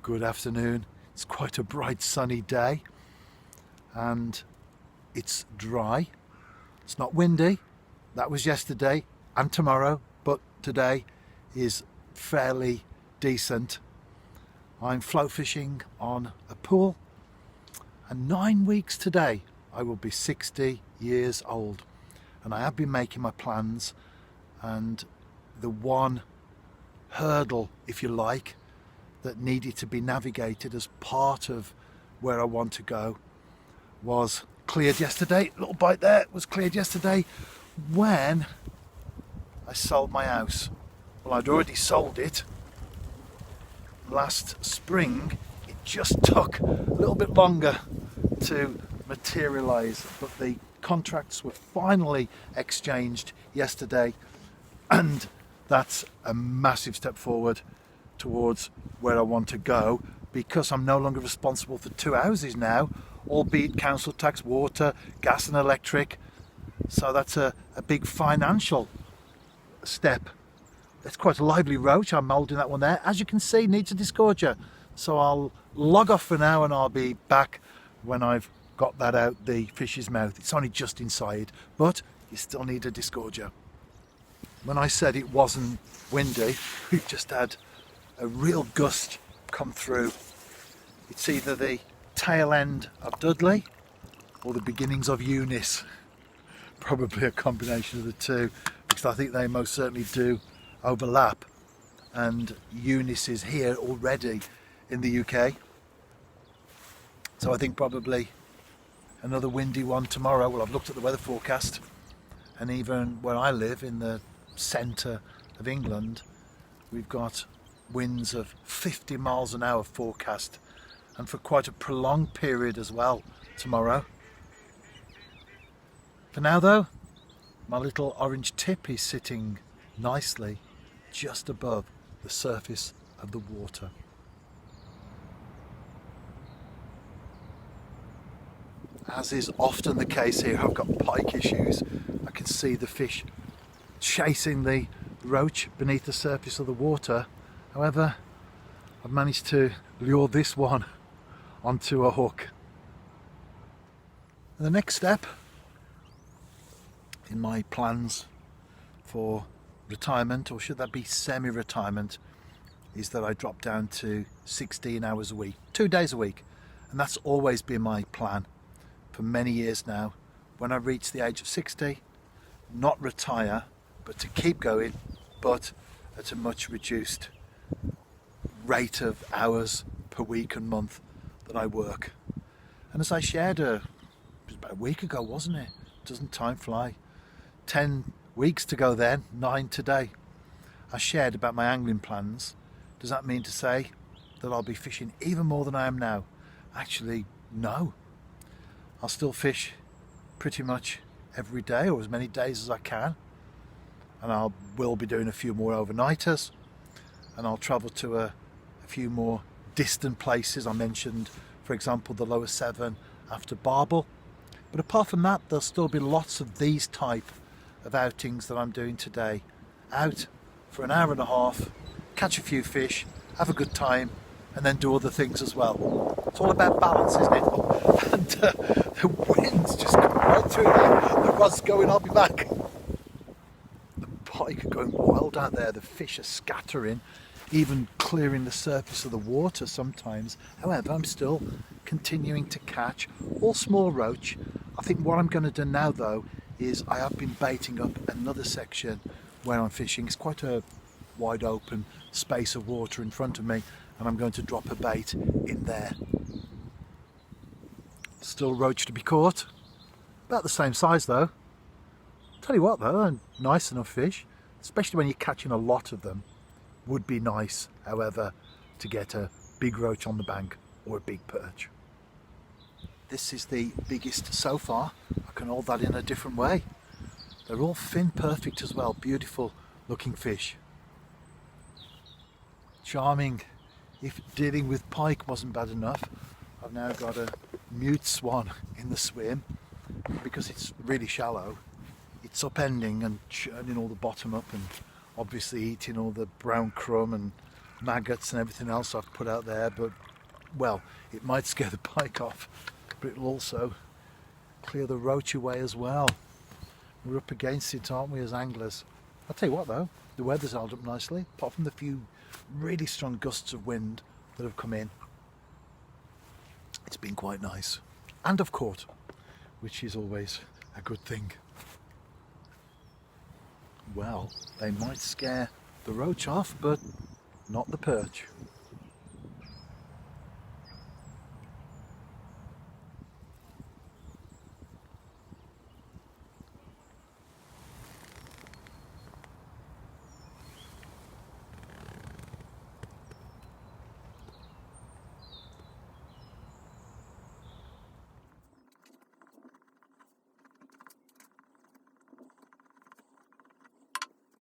Good afternoon. It's quite a bright sunny day and it's dry. It's not windy. That was yesterday and tomorrow, but today is fairly decent. I'm float fishing on a pool, and 9 weeks today I will be 60 years old, and I have been making my plans, and the one hurdle, if you like, that needed to be navigated as part of where I want to go was cleared yesterday. A little bite there was cleared yesterday when I sold my house. Well, I'd already sold it last spring. It just took a little bit longer to materialise, but the contracts were finally exchanged yesterday, and that's a massive step forward towards where I want to go, because I'm no longer responsible for 2 houses now, albeit council tax, water, gas and electric. So that's a big financial step. It's quite a lively roach. I'm moulding that one there. As you can see, needs a disgorger. So I'll log off for now and I'll be back when I've got that out the fish's mouth. It's only just inside, but you still need a disgorger. When I said it wasn't windy, we've just had a real gust come through. It's either the tail end of Dudley or the beginnings of Eunice. Probably a combination of the two, because I think they most certainly do overlap, and Eunice is here already in the UK, so I think probably another windy one tomorrow. Well, I've looked at the weather forecast, and even where I live in the centre of England, we've got winds of 50 miles an hour forecast, and for quite a prolonged period as well tomorrow. For now though, my little orange tip is sitting nicely just above the surface of the water. As is often the case here, I've got pike issues. I can see the fish chasing the roach beneath the surface of the water. However, I've managed to lure this one onto a hook. And the next step in my plans for retirement, or should that be semi-retirement, is that I drop down to 16 hours a week, 2 days a week. And that's always been my plan for many years now. When I reach the age of 60, not retire, but to keep going, but at a much reduced rate of hours per week and month that I work. And as I shared, it was about a week ago, wasn't it? Doesn't time fly? 10 weeks to go then, 9 today. I shared about my angling plans. Does that mean to say that I'll be fishing even more than I am now? Actually, no. I'll still fish pretty much every day, or as many days as I can. And I will be doing a few more overnighters, and I'll travel to a few more distant places. I mentioned, for example, the lower Severn after Barbel. But apart from that, there'll still be lots of these type of outings that I'm doing today. Out for an hour and a half, catch a few fish, have a good time, and then do other things as well. It's all about balance, isn't it? And the wind's just coming right through there. The rod's going, I'll be back. The pike are going wild out there. The fish are scattering, even clearing the surface of the water sometimes. However, I'm still continuing to catch all small roach. I think what I'm going to do now though is I have been baiting up another section where I'm fishing. It's quite a wide open space of water in front of me, and I'm going to drop a bait in there. Still roach to be caught, about the same size though. Tell you what though, they're nice enough fish, especially when you're catching a lot of them. Would be nice, however, to get a big roach on the bank or a big perch. This is the biggest so far. I can hold that in a different way. They're all fin perfect as well, beautiful looking fish. Charming. If dealing with pike wasn't bad enough, I've now got a mute swan in the swim. Because it's really shallow, it's upending and churning all the bottom up and obviously eating all the brown crumb and maggots and everything else I've put out there, but well, it might scare the pike off, but it'll also clear the roach away as well. We're up against it, aren't we, as anglers? I'll tell you what though, the weather's held up nicely, apart from the few really strong gusts of wind that have come in. It's been quite nice. And I've caught, which is always a good thing. Well, they might scare the roach off, but not the perch.